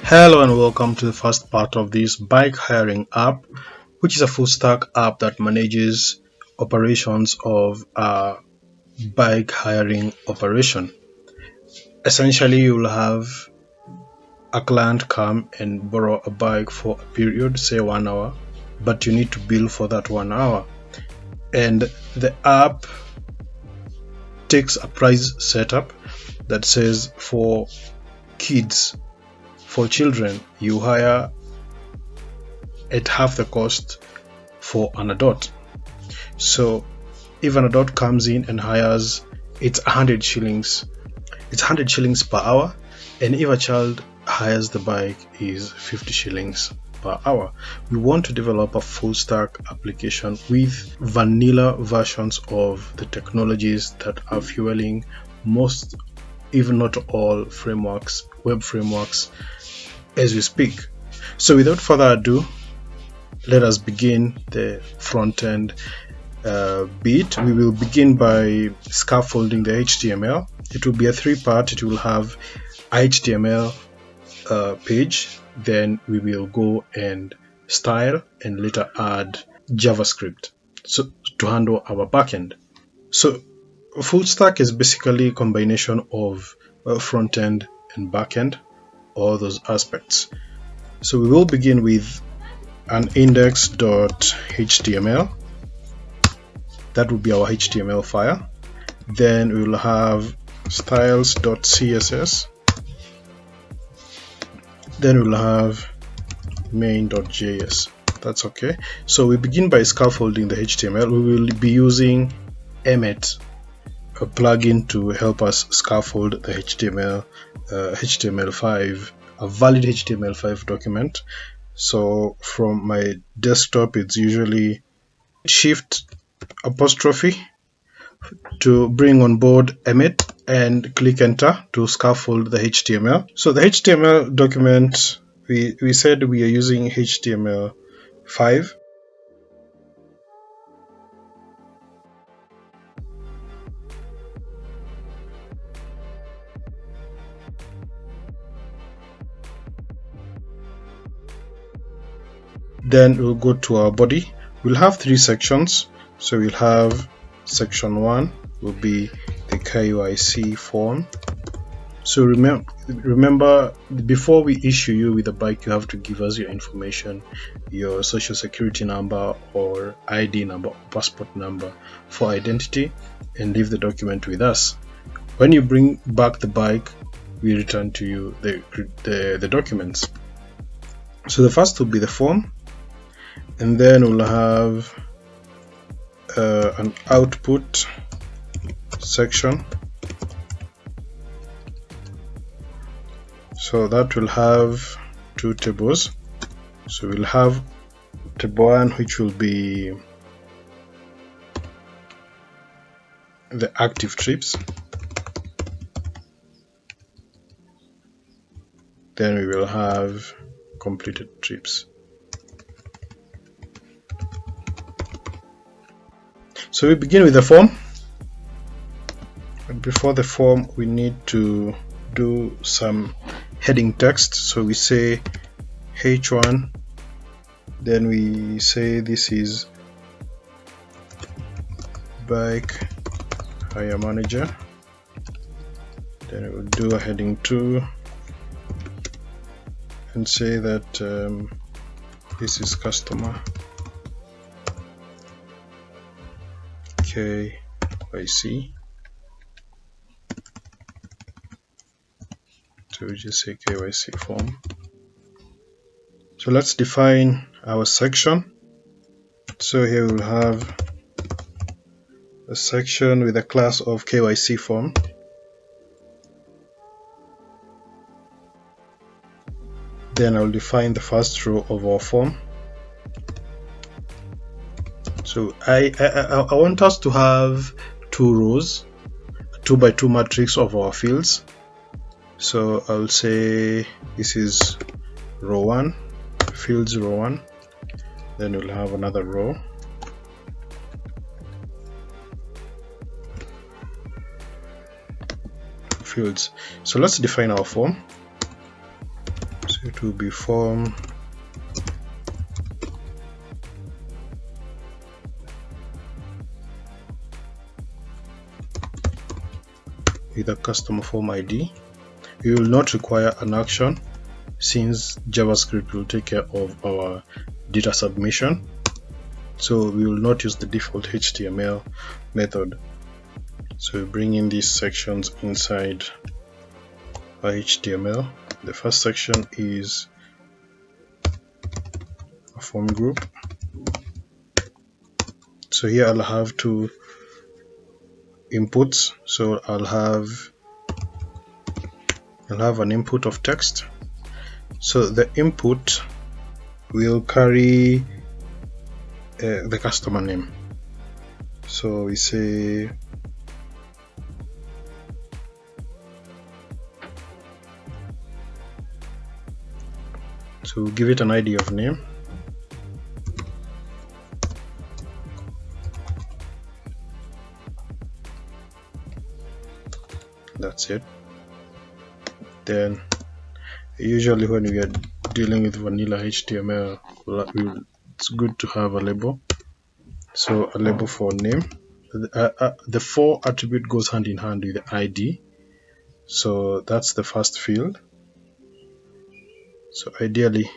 Hello and welcome to the first part of this bike hiring app, which is a full stack app that manages operations of a bike hiring operation. Essentially, you'll have a client come and borrow a bike for a period, say 1 hour, but you need to bill for that 1 hour. And the app takes a price setup that says for kids, for children, you hire at half the cost for an adult. So if an adult comes in and hires, it's 100 shillings. It's 100 shillings per hour, and if a child hires the bike is 50 shillings per hour. We want to develop a full stack application with vanilla versions of the technologies that are fueling most, if not all, frameworks, web frameworks as we speak. So without further ado, let us begin the front end bit. We will begin by scaffolding the HTML. It will be a three-part. It will have HTML page, then we will go and style and later add JavaScript so to handle our backend. So full stack is basically a combination of front end and backend, all those aspects. So we will begin with an index.html. That will be our HTML file. Then we will have styles.css. Then we'll have main.js. That's okay. So we begin by scaffolding the HTML. We will be using Emmet, a plugin to help us scaffold the HTML5, a valid HTML5 document. So from my desktop, it's usually Shift apostrophe to bring on board Emmet and click enter to scaffold the HTML. So the HTML document, we said we are using HTML5. Then we'll go to our body. We'll have three sections. So we'll have section 1 will be the KYC form. So remember, before we issue you with a bike, you have to give us your information, your social security number or ID number, or passport number for identity, and leave the document with us. When you bring back the bike, we return to you the documents. So the first will be the form, and then we'll have an output section. So that will have two tables. So we'll have table 1, which will be the active trips. Then we will have completed trips. So we begin with the form. But before the form, we need to do some heading text. So we say H1, then we say this is bike hire manager. Then we will do a heading 2 and say that this is customer KYC. So we just say KYC form. So let's define our section. So here we'll have a section with a class of KYC form. Then I'll define the first row of our form. So I want us to have two rows, 2 by 2 matrix of our fields. So I'll say this is row 1, fields row 1. Then we'll have another row. Fields. So let's define our form. So it will be form with a customer form ID. We will not require an action since JavaScript will take care of our data submission. So we will not use the default HTML method. So we bring in these sections inside our HTML. The first section is a form group. So here I'll have two inputs. So I'll have an input of text. So the input will carry the customer name. So we say give it an ID of name. That's it. Then usually when we are dealing with vanilla HTML, it's good to have a label. So a label for name. The for attribute goes hand in hand with the ID. So that's the first field. So ideally,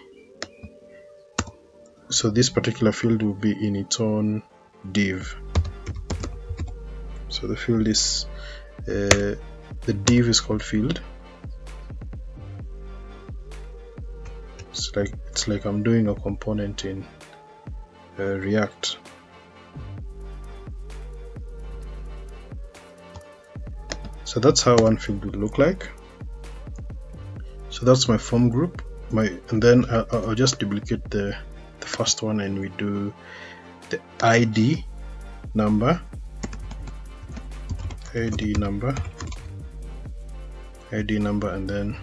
so this particular field will be in its own div. So the field is the div is called field. It's like I'm doing a component in React. So that's how one field would look like. So that's my form group. And then I'll just duplicate the first one, and we do the ID number, and then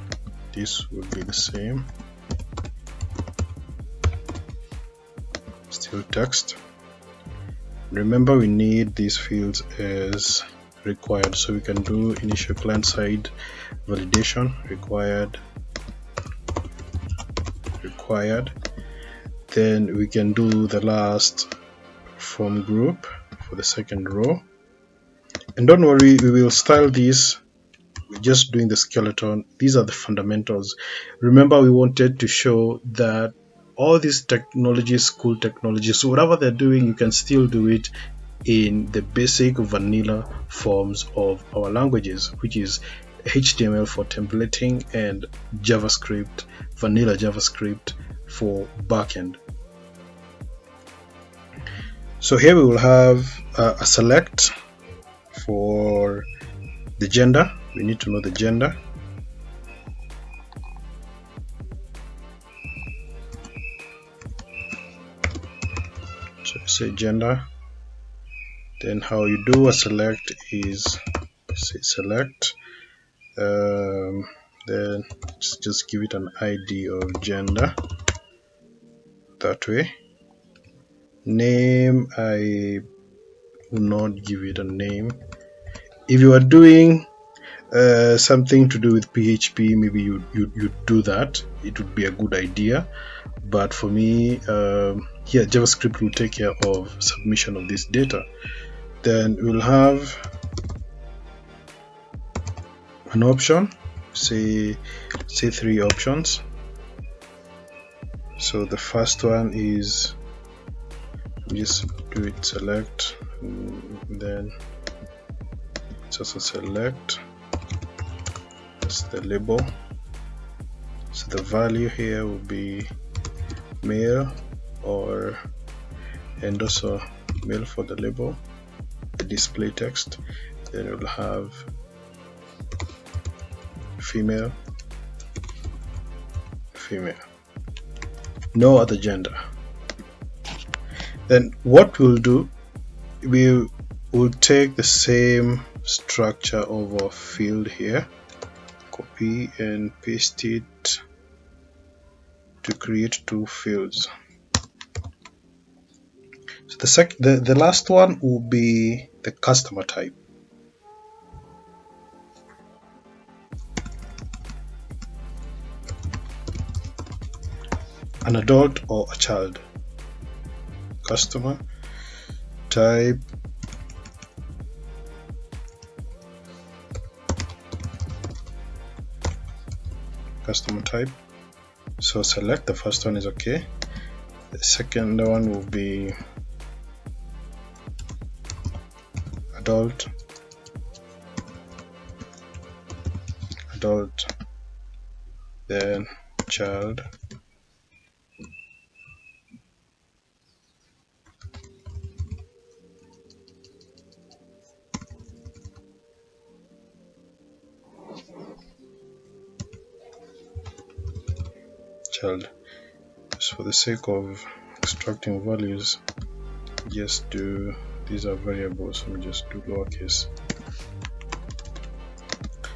this would be the same, still text. Remember, we need these fields as required, so we can do initial client-side validation, required. Then we can do the last form group for the second row. And don't worry, we will style these. We're just doing the skeleton. These are the fundamentals. Remember, we wanted to show that all these technologies, cool technologies, so whatever they're doing, you can still do it in the basic vanilla forms of our languages, which is HTML for templating and JavaScript, vanilla JavaScript for backend. So here we will have a select for the gender. We need to know the gender. So say gender. Then how you do a select is say select. Then just give it an ID of gender. That way. Name, I will not give it a name. If you are doing something to do with PHP, maybe you do that. It would be a good idea. But for me, here JavaScript will take care of submission of this data. Then we'll have an option, say 3 options. So the first one is just do it select, and then it's also select. That's the label. So the value here will be male, and also male for the label, the display text. Then we'll have female, no other gender. Then what we'll do, we will take the same structure of our field here, copy and paste it to create 2 fields. So the last one will be the customer type. an adult or a child. Customer type so select the first one is okay. The second one will be adult, then child, Just for the sake of extracting values, just do, these are variables, let me just do lowercase.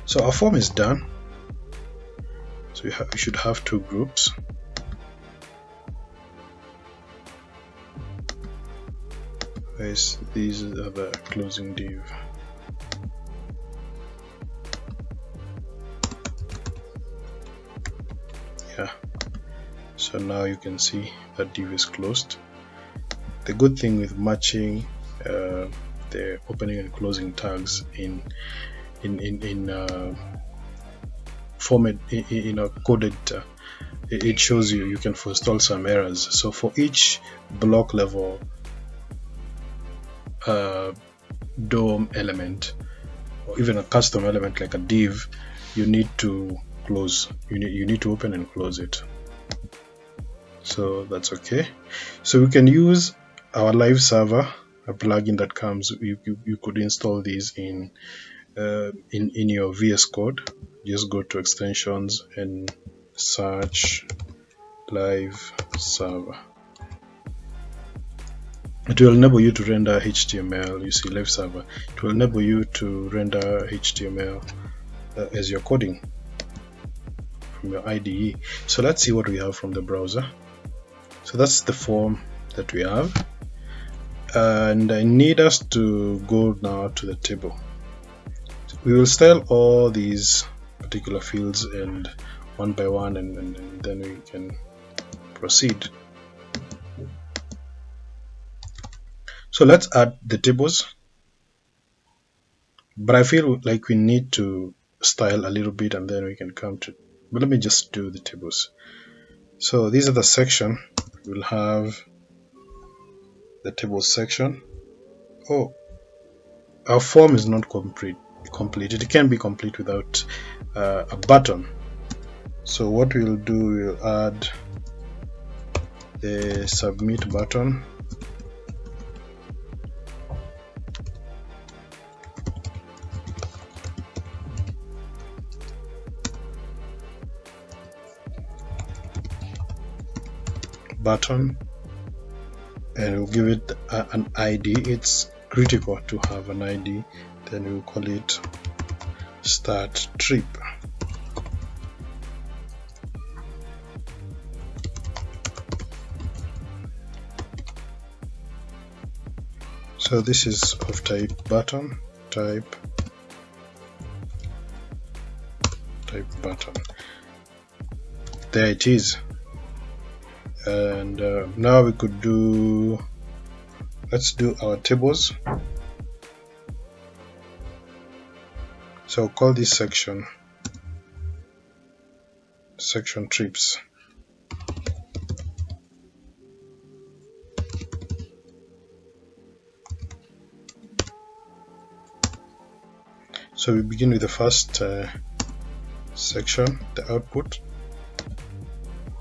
So our form is done. So we should have two groups. These are the closing div. Yeah, so now you can see that div is closed. The good thing with matching the opening and closing tags in format in a coded, it shows you can forestall some errors. So for each block level DOM element, or even a custom element like a div, you need to close, you need to open and close it. So that's okay. So we can use our live server, a plugin that comes, you could install these in your VS Code. Just go to extensions and search live server. It will enable you to render HTML. You see live server, it will enable you to render HTML as you're coding from your IDE. So let's see what we have from the browser. So that's the form that we have, and I need us to go now to the table. We will style all these particular fields and one by one, and then we can proceed. So let's add the tables, but I feel like we need to style a little bit and then we can come to, but let me just do the tables. So these are the section. We'll have the table section. Oh, our form is not complete. It can be complete without a button. So what we'll do, we'll add the submit button. And we'll give it an ID. It's critical to have an ID. Then we'll call it start trip. So this is of type button, type button. There it is. And now we could do, let's do our tables. So I'll call this section trips. So we begin with the first section, the output.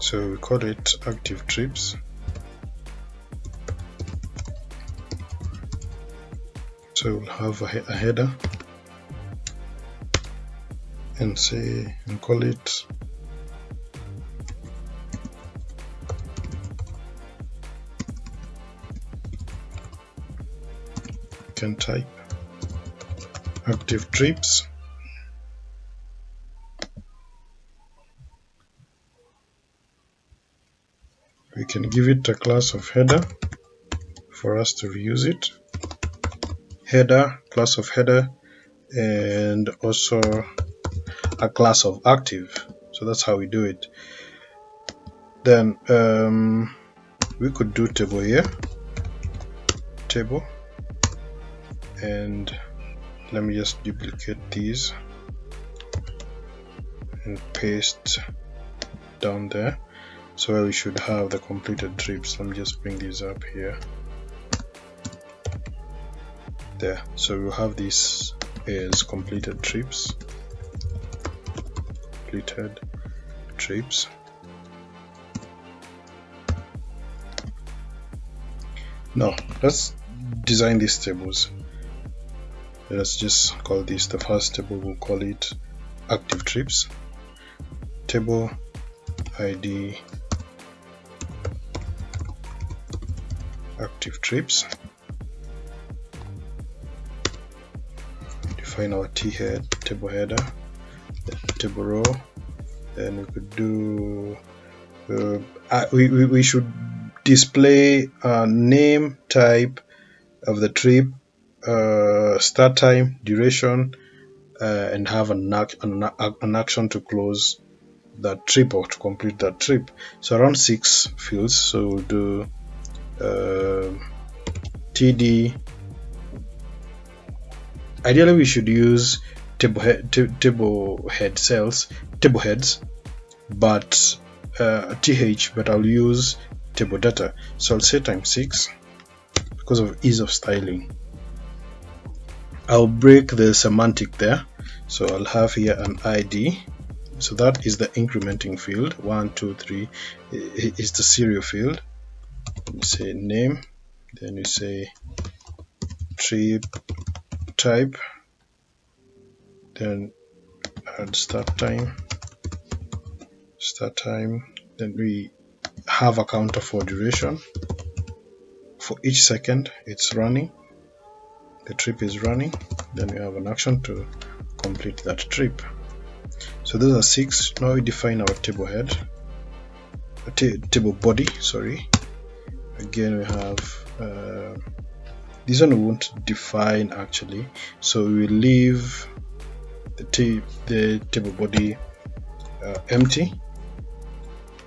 So we call it active trips. So we'll have a header and call it can type active trips. We can give it a class of header for us to reuse it. Header, class of header, and also a class of active. So that's how we do it. Then we could do table here, table, and let me just duplicate these and paste down there, so where we should have the completed trips. Let me just bring these up here, there. So we'll have this as completed trips, completed trips. Now let's design these tables. Let's just call this the first table. We'll call it active trips. Table ID active trips. Define our T head, table header, table row. Then we could do we should display a name, type of the trip, start time, duration, and have an action to close that trip or to complete that trip. So around 6 fields. So we'll do TD. Ideally we should use table heads, but TH, but I'll use table data. So I'll say times 6 because of ease of styling. I'll break the semantic there, so I'll have here an ID. So that is the incrementing field. 1, 2, 3 is the serial field. You say name, then you say trip type, then add start time, then we have a counter for duration. For each second it's running, the trip is running, then we have an action to complete that trip. So those are 6. Now we define our table head, table body, sorry. Again we have this one we won't define actually, so we will leave the table body empty,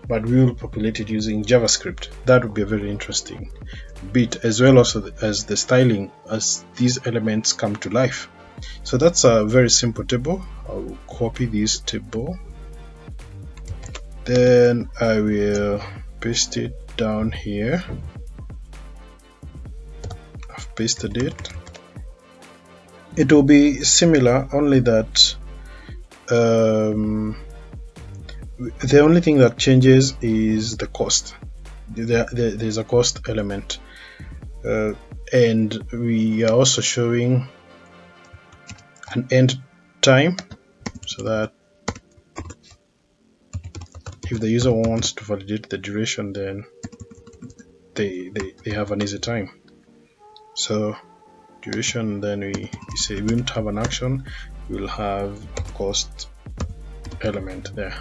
but we will populate it using JavaScript. That would be a very interesting bit, as well also as the styling as these elements come to life. So that's a very simple table. I'll copy this table, then I will paste it down here. I've pasted it. It will be similar, only that the only thing that changes is the cost. There's a cost element, and we are also showing an end time, so that if the user wants to validate the duration, then they have an easy time. So duration, then we say we won't have an action, we'll have a cost element there.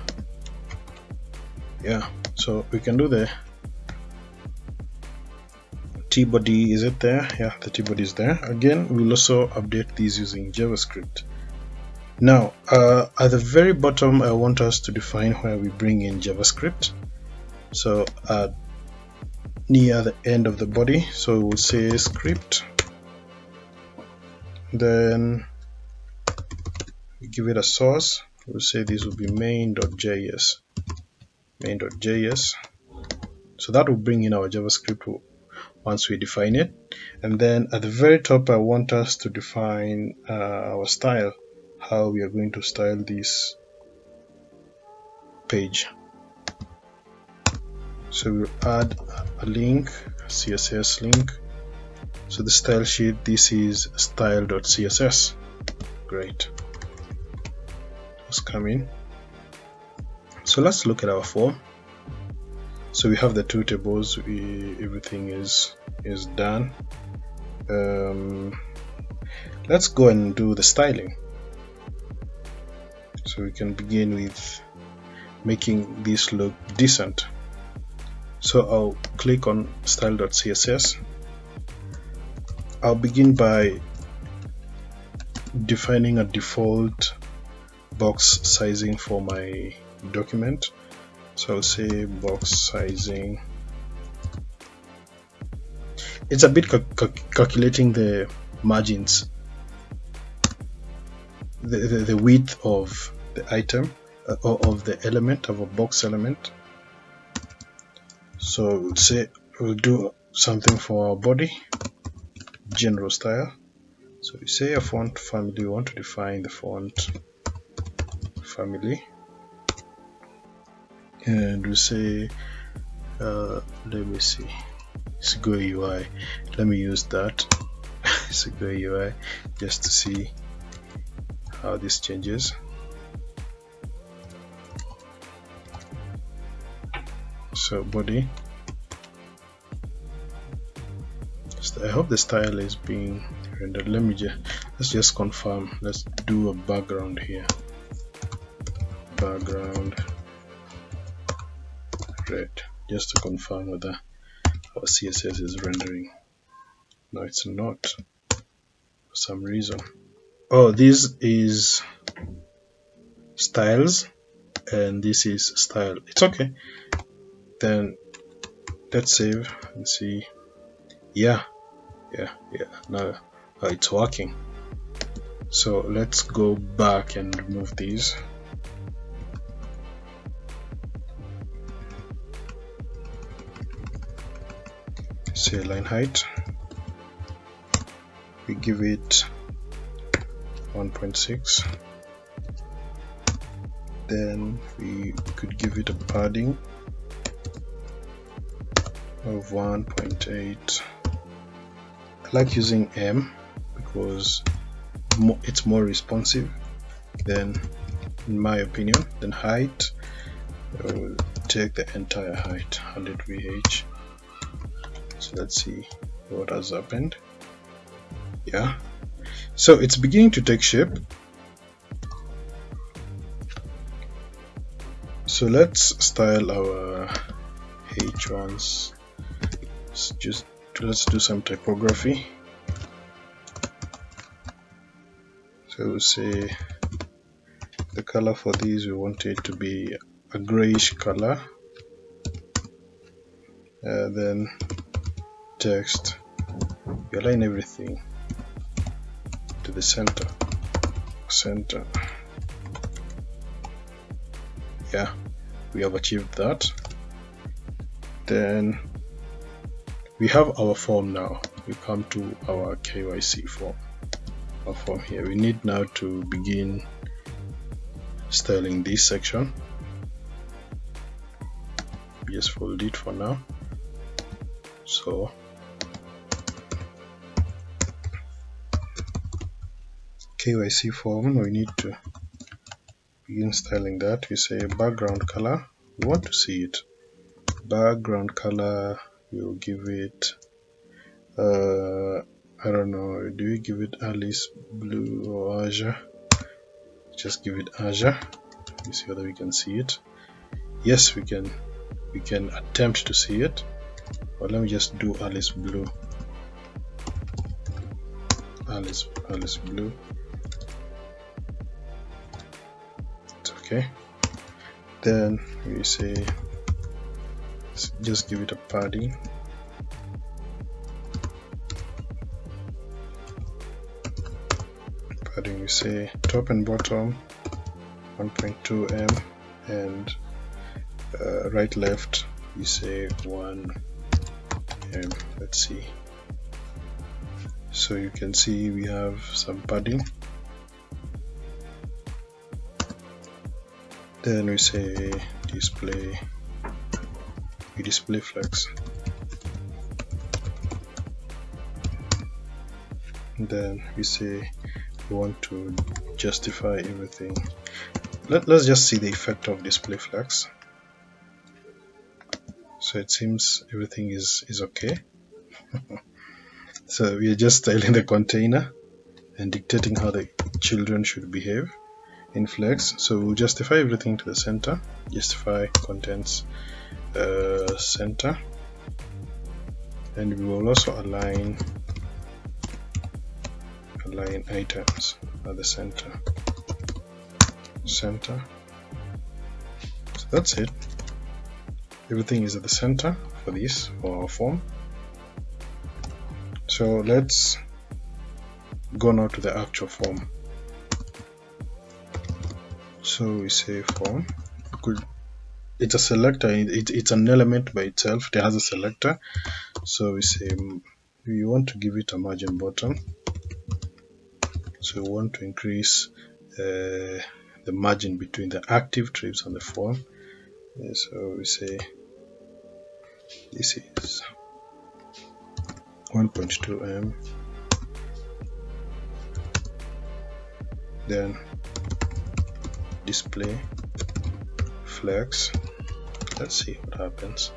Yeah, so we can do the T-body. Is it there? Yeah, the T-body is there. Again, we'll also update these using JavaScript. Now at the very bottom I want us to define where we bring in JavaScript. So near the end of the body, so we'll say script, then we give it a source. We'll say this will be main.js. So that will bring in our JavaScript once we define it. And then at the very top I want us to define our style, how we are going to style this page. So we'll add a link, CSS link. So the style sheet, this is style.css. Great. Let's come in. So let's look at our form. So we have the two tables, everything is done. Let's go and do the styling. So we can begin with making this look decent. So I'll click on style.css. I'll begin by defining a default box sizing for my document. So I'll say box sizing. It's a bit calculating the margins, the width of the item, or of the element, of a box element. So we'll say we'll do something for our body, general style. So we say a font family, we want to define the font family, and we say let me see, Go UI. Let me use that Go UI just to see how this changes. So body, I hope the style is being rendered. Let's just confirm. Let's do a background here, background red, just to confirm whether our CSS is rendering. No, it's not for some reason. Oh, this is styles and this is style. It's okay. Then let's save and see. Yeah, now it's working. So let's go back and remove these. Say line height, we give it 1.6. then we could give it a padding of 1.8. I like using M because it's more responsive than, in my opinion, than height. I will take the entire height, 100 VH. So let's see what has happened. Yeah, so it's beginning to take shape. So let's style our H1s. Let's do some typography. So we'll say the color for these, we want it to be a grayish color. Then text, we align everything to the center. Yeah, we have achieved that. Then we have our form now. We come to our KYC form. Our form here. We need now to begin styling this section. Just fold it for now. So KYC form, we need to begin styling that. We say background color, we want to see it. Background color, we'll give it I don't know, do we give it Alice blue or Azure? Just give it Azure. Let me see whether we can see it. Yes, we can attempt to see it, but let me just do Alice blue. Alice blue. It's okay. Then we say just give it a padding. We say top and bottom 1.2 M, and right left we say 1 M. Let's see. So you can see we have some padding. Then we say display, we display flex. And then we say we want to justify everything. Let's just see the effect of display flex. So it seems everything is okay. So we are just styling the container and dictating how the children should behave in flex. So we'll justify everything to the center, justify contents center, and we will also align items at the center. So that's it. Everything is at the center for this, for our form. So let's go now to the actual form. So we say form. It's a selector, it's an element by itself, it has a selector. So we say we want to give it a margin button. So we want to increase the margin between the active trips on the form. So we say this is 1.2 m. Then display flex. Let's see what happens.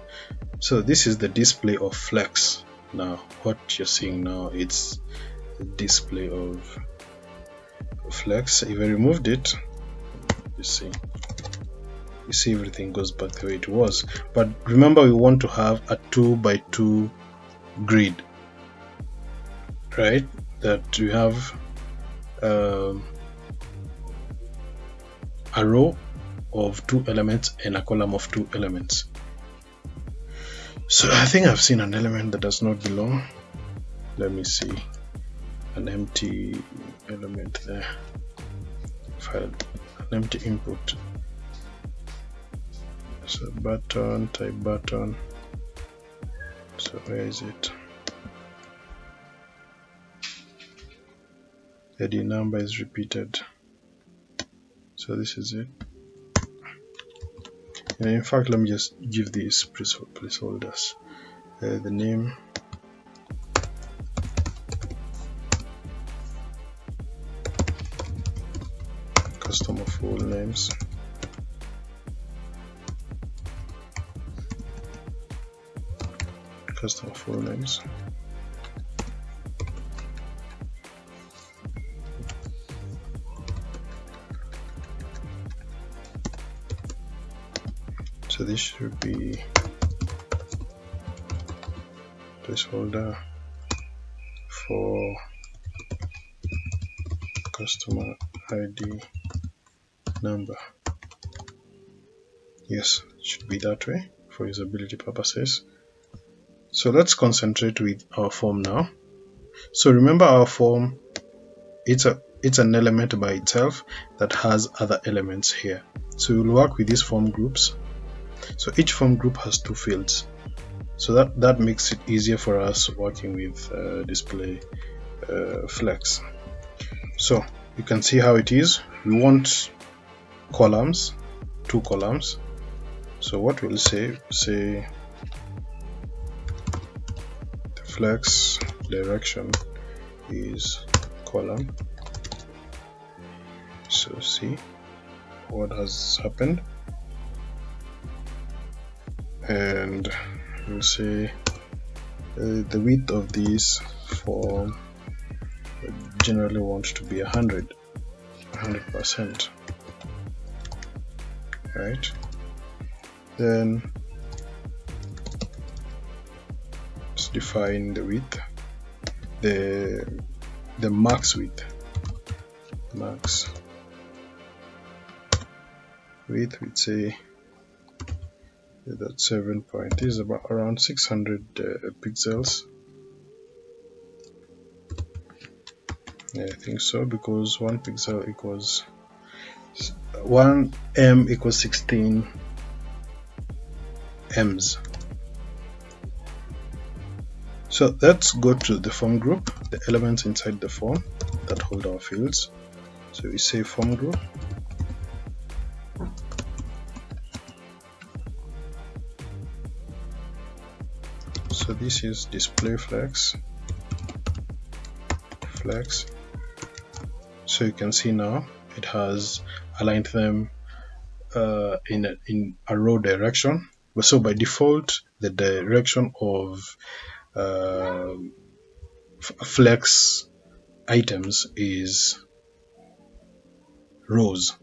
So this is the display of flex. Now what you're seeing now, it's the display of flex. If I removed it, you see everything goes back the way it was. But remember, we want to have a 2x2 grid, right? That we have a row of 2 elements and a column of 2 elements. So I think I've seen an element that does not belong. Let me see, an empty element there, file, an empty input. So button, type button. So where is it? The ID number is repeated. So this is it. And in fact, let me just give these placeholders. The name, customer full names, customer full names. So this should be placeholder for customer ID number. Yes, it should be that way for usability purposes. So let's concentrate with our form now. So remember, our form, it's an element by itself that has other elements here. So we'll work with these form groups. So each form group has 2 fields. So that makes it easier for us working with display flex. So you can see how it is. We want columns, 2 columns. So what we'll say the flex direction is column. So see what has happened. And we'll say the width of this form generally wants to be 100%, right? Then let's define the width, the max width. Max width, we'd say that 7 point is about around 600 pixels. Yeah, I think so, because 1 pixel equals 1 m equals 16 m's. So let's go to the form group, the elements inside the form that hold our fields. So we say form group. So this is display flex. So you can see now it has aligned them in a row direction. So by default, the direction of flex items is rows,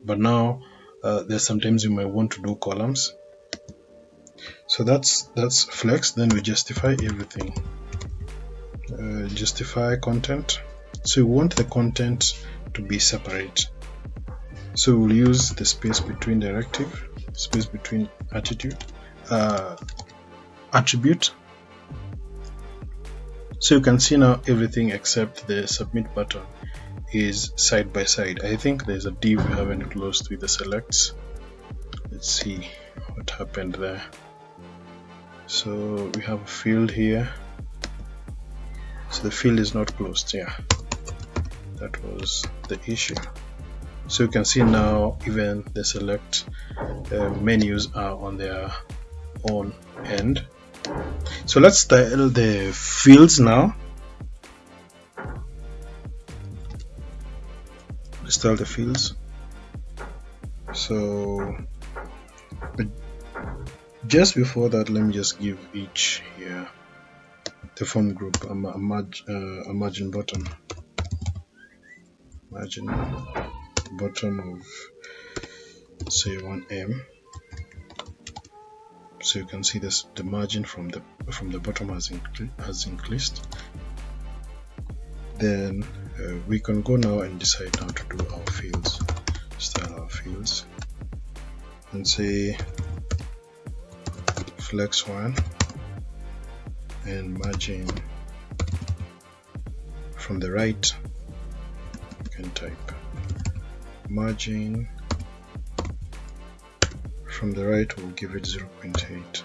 but now there's sometimes you might want to do columns. So that's flex. Then we justify everything. Justify content. So we want the content to be separate. So we'll use the space between directive, space between attitude, attribute. So you can see now everything except the submit button is side by side. I think there's a div we haven't closed with the selects. Let's see what happened there. So we have a field here, so the field is not closed. Yeah, that was the issue. So you can see now even the select menus are on their own end. So let's style the fields now. Let's style the fields. So, but just before that, let me just give each here the font group a margin bottom. Margin bottom of say 1M. So you can see this, the margin from the bottom has increased. Then we can go now and decide how to do our fields. Style our fields and say flex 1 and margin from the right. You can type margin from the right, we'll give it 0.8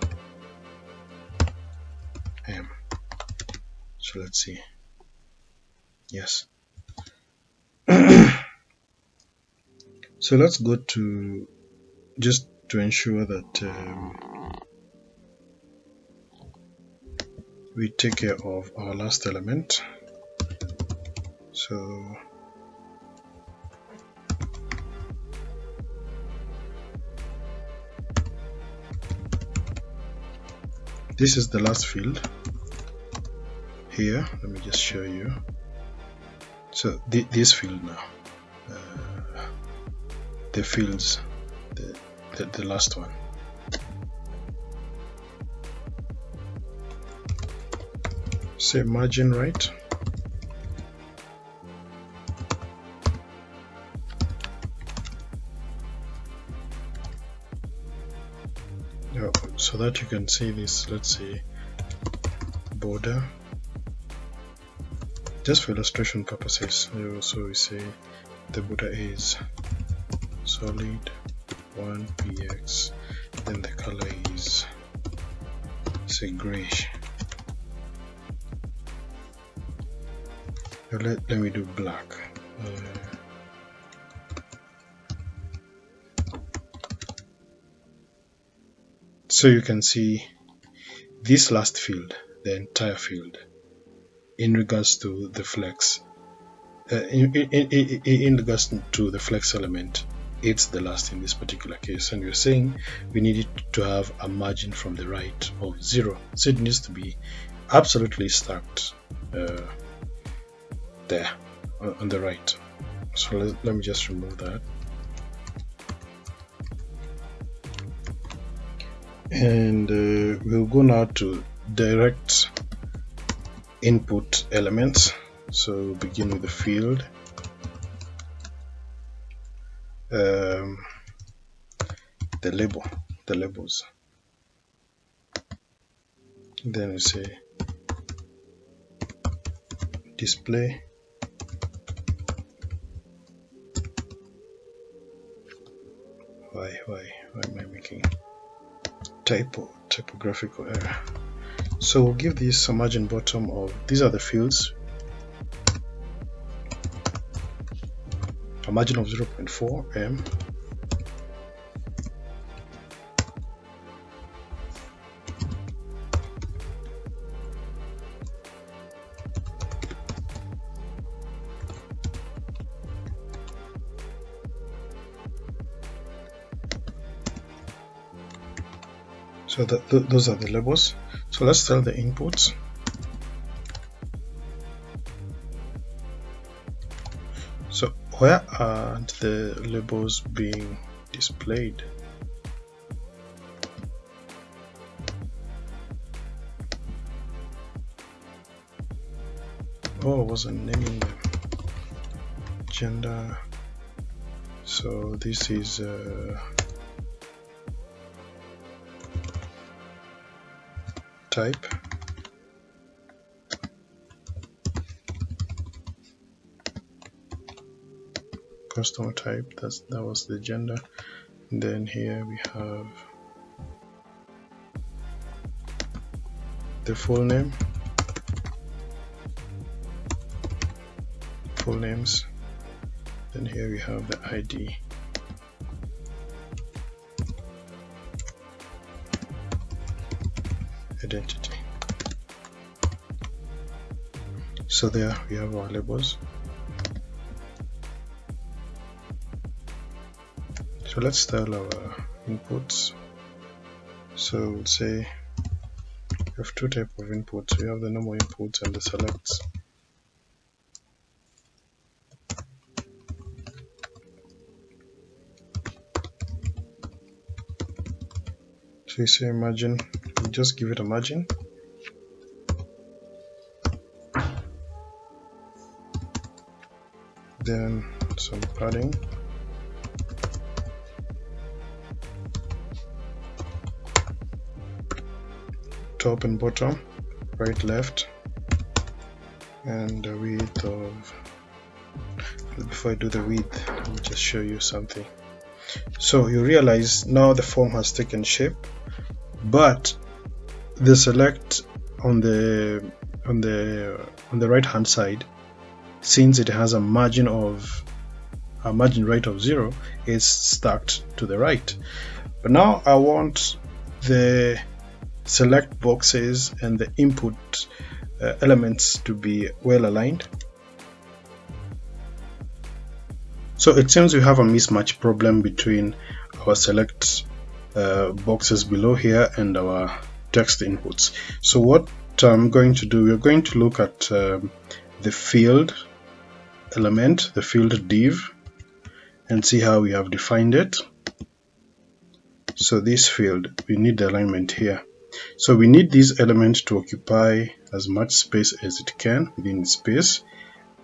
M. So let's see. Yes. So let's go to, just to ensure that we take care of our last element. So this is the last field here. Let me just show you. So this field now, the fields, the last one. Say margin right. So that you can see this, let's say border, just for illustration purposes. So we say the border is solid 1 px, then the color is say grayish. Let me do black. So you can see this last field, the entire field, in regards to the flex, in regards to the flex element, it's the last in this particular case, and we're saying we need it to have a margin from the right of 0, so it needs to be absolutely stacked there on the right. So let me just remove that. And we'll go now to direct input elements. So we'll begin with the field, the labels. Then we say display why am I making typographical error? So we'll give this a margin bottom of, these are the fields, a margin of 0.4 M. So those are the labels. So let's tell the inputs. So where are the labels being displayed? Oh, I wasn't naming them. Gender. So this is type, customer type, that was the gender. And then here we have the full name, full names. Then here we have the ID. Identity. So there we have our labels. So let's style our inputs. So we'll say we have two types of inputs. We have the normal inputs and the selects. So you say margin, you just give it a margin. Then some padding. Top and bottom, right, left, and the width of, before I do the width, let me just show you something. So you realize now the form has taken shape, but the select on the right hand side, since it has a margin right of 0, is stacked to the right. But now I want the select boxes and the input elements to be well aligned. So it seems we have a mismatch problem between our select boxes below here and our text inputs. So what I'm going to do, we're going to look at the field element, the field div, and see how we have defined it. So this field, we need the alignment here. So we need this element to occupy as much space as it can within space,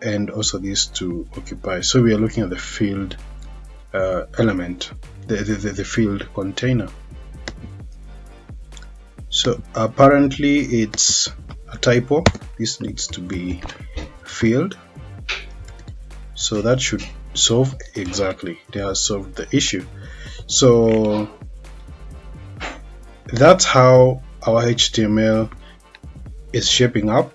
and also this to occupy. So we are looking at the field element, the field container. So apparently it's a typo. This needs to be field. So that should solve exactly. They have solved the issue. So that's how our HTML is shaping up.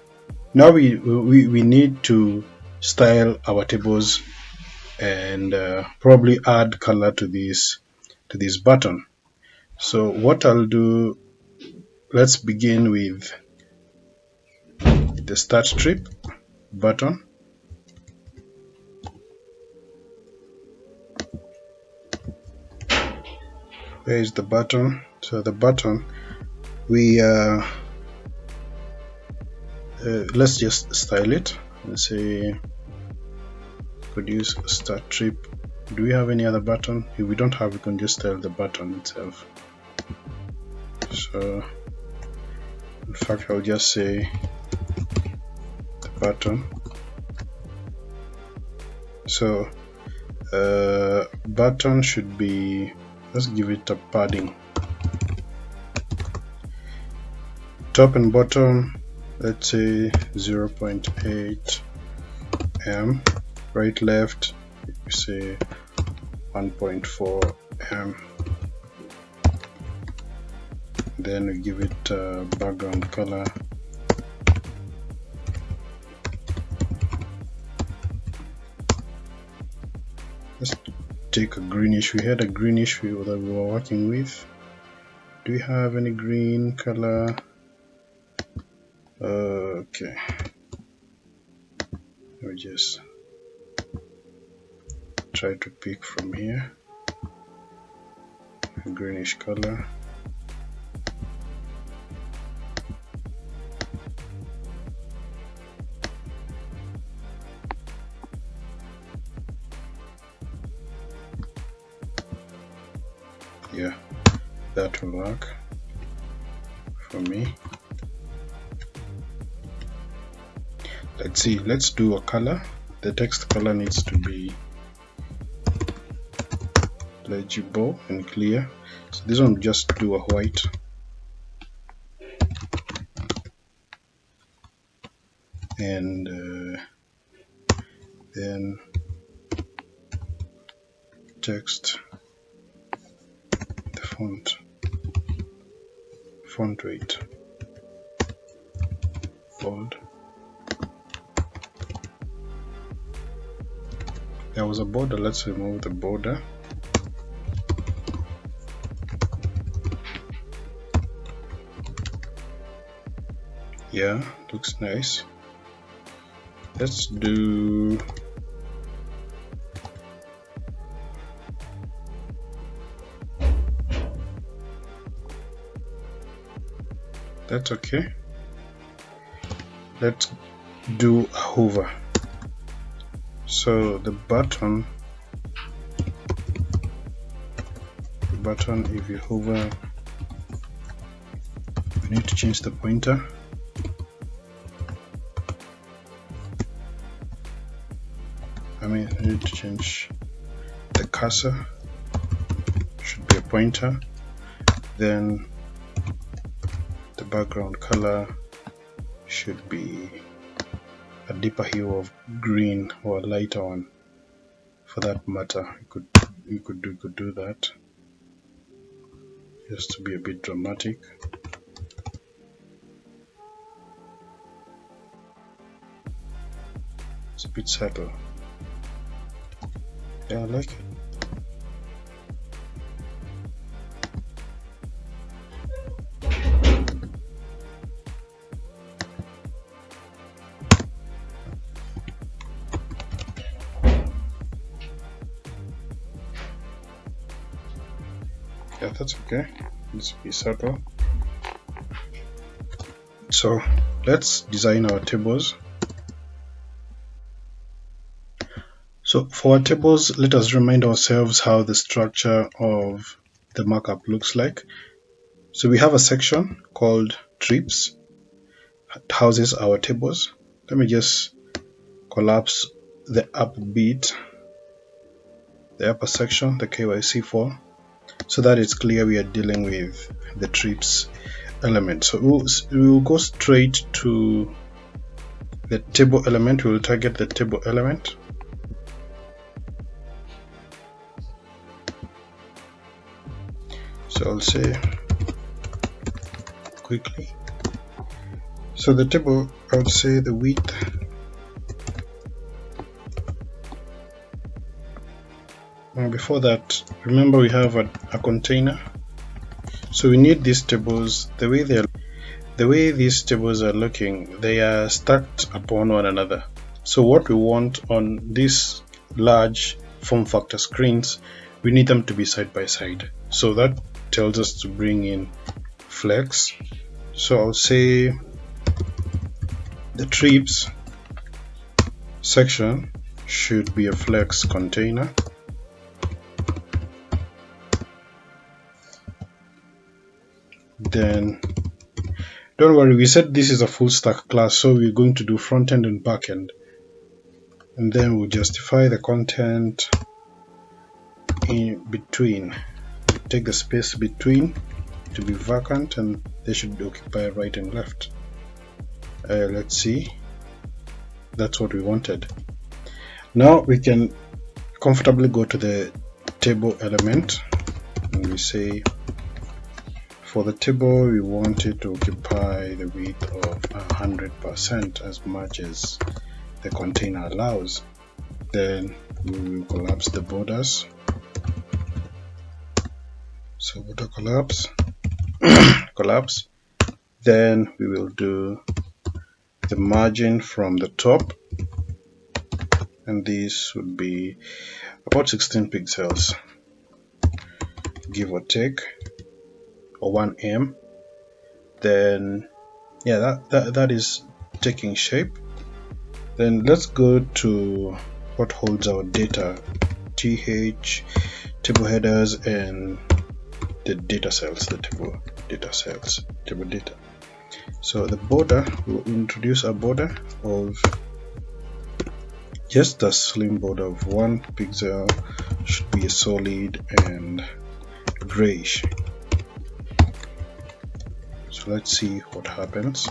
Now we need to style our tables and probably add color to this button. So what I'll do, let's begin with the start trip button. Where is the button? So the button, we let's just style it and say produce start trip. Do we have any other button? If we don't have, we can just style the button itself. So in fact I'll just say the button. So button should be, let's give it a padding. Top and bottom, let's say 0.8 m. Right, left, we say 1.4 m. Then we give it a background color. Let's take a greenish. We had a greenish that we were working with. Do we have any green color? Okay, we just try to pick from here a greenish color. Yeah, that will work for me. Let's see, let's do a color. The text color needs to be legible and clear. So this one, just do a white. and then text, the font weight, bold. There was a border. Let's remove the border. Yeah, looks nice. Let's do that's okay. Let's do a hover. So the button, if you hover, we need to change the pointer. We need to change the cursor, should be a pointer. Then the background color should be a deeper hue of green or a lighter one, for that matter. You could do that just to be a bit dramatic. It's a bit subtle. Yeah, I like it. Yeah, that's okay. Let's be subtle. So let's design our tables. So for our tables, let us remind ourselves how the structure of the markup looks like. So we have a section called trips. It houses our tables. Let me just collapse the up bit, the upper section, the KYC4, so that it's clear we are dealing with the trips element. So we'll go straight to the table element. We'll target the table element. So I'll say quickly. So the table, I would say the width, and before that, remember we have a container. So we need these tables. The way these tables are looking, they are stacked upon one another. So what we want on these large form factor screens, we need them to be side by side. So that tells us to bring in flex. So I'll say the trips section should be a flex container. Then don't worry, we said this is a full stack class, so we're going to do front end and back end, and then we'll justify the content in between. Take the space between to be vacant, and they should occupy right and left. Let's see, that's what we wanted. Now we can comfortably go to the table element, and we say for the table we want it to occupy the width of 100%, as much as the container allows. Then we will collapse the borders. So border collapse, collapse. Then we will do the margin from the top, and this would be about 16 pixels, give or take, or 1 em. Then yeah, that is taking shape. Then let's go to what holds our data, th, table headers, and the data cells, the table data cells, table data. So the border, we'll introduce a border of just a slim border of 1 pixel, should be a solid and grayish. So let's see what happens.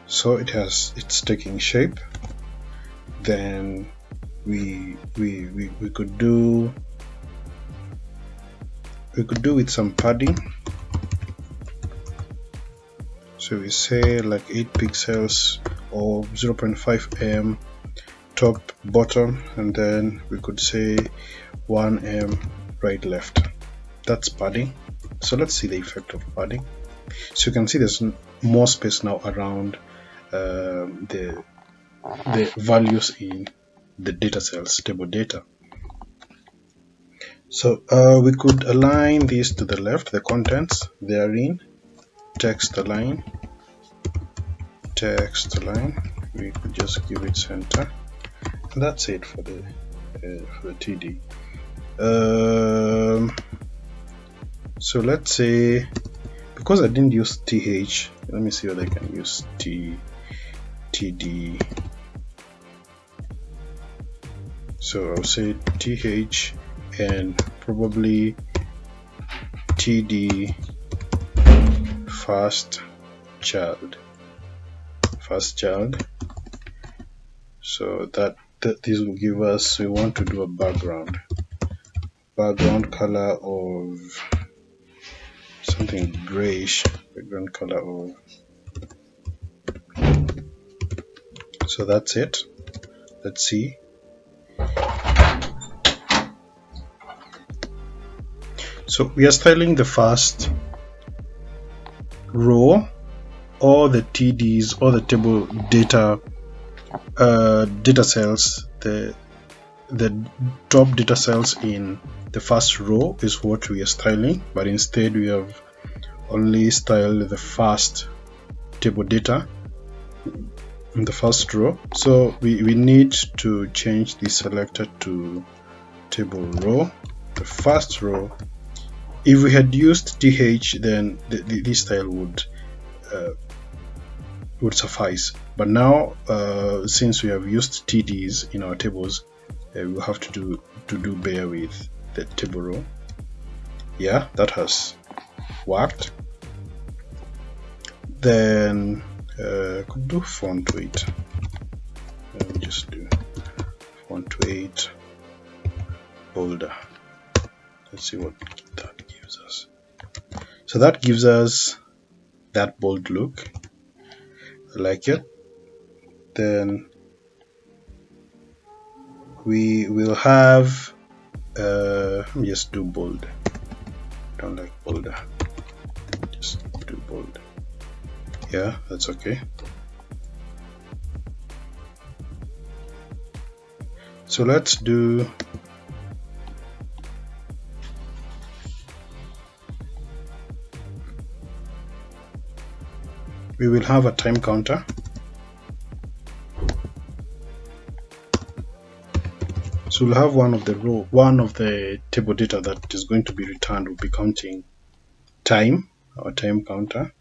So it's taking shape. Then we could do with some padding. So we say like 8 pixels or 0.5 m top bottom, and then we could say 1 m right left. That's padding. So let's see the effect of padding. So you can see there's more space now around the values in the data cells, table data. So we could align these to the left, the contents therein, text align, we could just give it center, and that's it for the TD. So let's say, because I didn't use TH, let me see whether I can use TD. So I'll say TH and probably TD first child. So that this will give us, we want to do a background color of something grayish, background color of, so that's it. Let's see. So we are styling the first row, all the TDs, all the table data data cells, the top data cells in the first row is what we are styling, but instead we have only styled the first table data in the first row. So we need to change the selector to table row, the first row. If we had used TH, then this style would suffice, but now since we have used TDs in our tables, we'll have to do bear with the table row. Yeah, that has worked. Then could do font weight. Let me just do font weight bolder. Let's see what that gives us. So that gives us that bold look. I like it. Then we will have let me just do bold. I don't like bolder. Just do bold. Yeah, that's okay. So let's do we will have a time counter. So we'll have one of the table data that is going to be returned will be counting time, our time counter.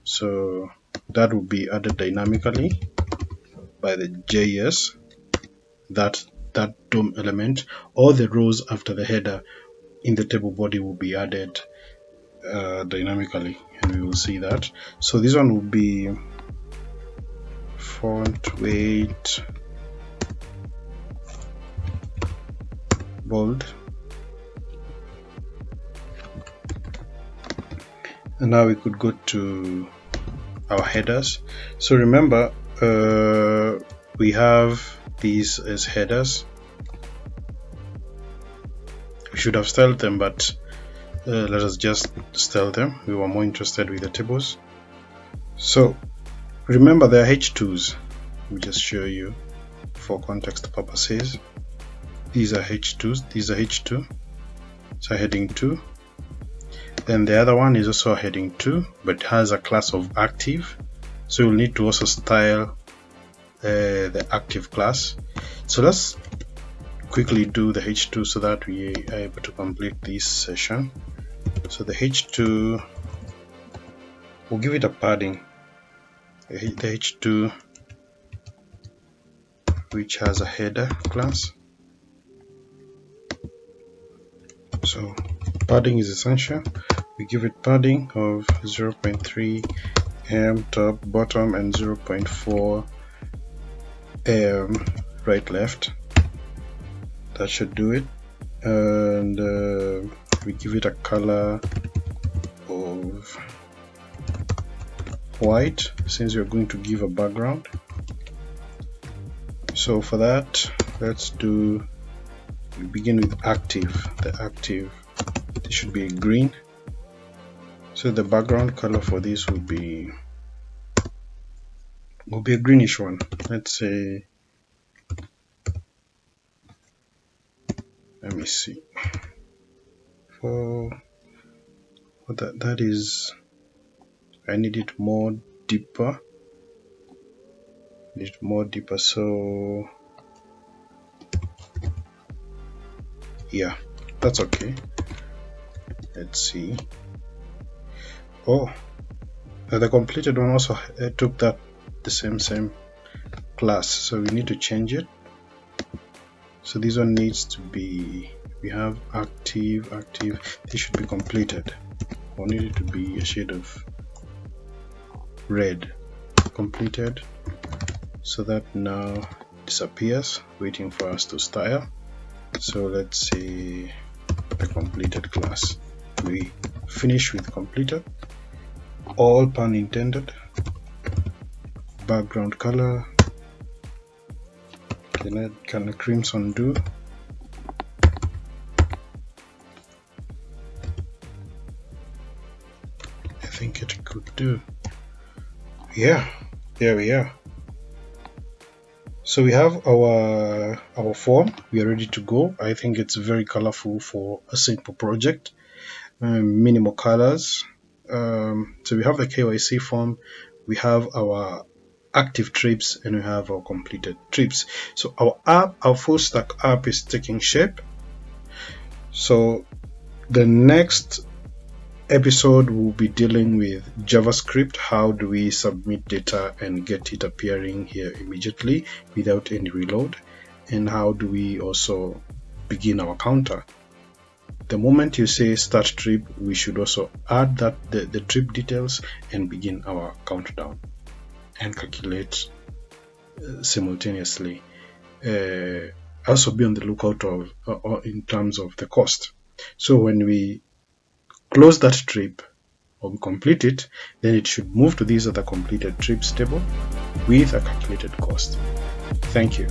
So that will be added dynamically by the JS, that DOM element. All the rows after the header in the table body will be added dynamically, and we will see that. So this one will be font weight bold, and now we could go to our headers. So remember, we have these as headers. We should have styled them, but let us just style them. We were more interested with the tables. So remember, there are H2s. Let me just show you for context purposes. These are H2s. These are H2. So heading 2. Then the other one is also a heading 2, but has a class of active. So you'll need to also style the active class. So let's quickly do the H2 so that we are able to complete this session. So the H2, we'll give it a padding. The H2, which has a header class. So padding is essential. We give it padding of 0.3 top, bottom, and 0.4 right, left. That should do it. And we give it a color of white, since we're going to give a background. So for that, let's do, we begin with active. The active, this should be green. So the background color for this will be a greenish one. Let's say, let me see, for that is, I need it more deeper. So yeah, that's okay. Let's see. Oh, the completed one also took that the same class, so we need to change it. So this one needs to be, we have active, this should be completed. I need it to be a shade of red, completed, so that now disappears, waiting for us to style. So let's say the completed class. We finish with completed, all pun intended. Background color, can a crimson do? I think it could do. Yeah, there we are. So we have our form. We are ready to go. I think it's very colorful for a simple project. Minimal colors. So we have the KYC form, we have our active trips, and we have our completed trips. So our full stack app is taking shape. So the next episode will be dealing with JavaScript. How do we submit data and get it appearing here immediately without any reload? And how do we also begin our counter? The moment you say start trip, we should also add that the trip details and begin our countdown and calculate simultaneously. Also be on the lookout of in terms of the cost. So when we close that trip or we complete it, then it should move to these other completed trips table with a calculated cost. Thank you.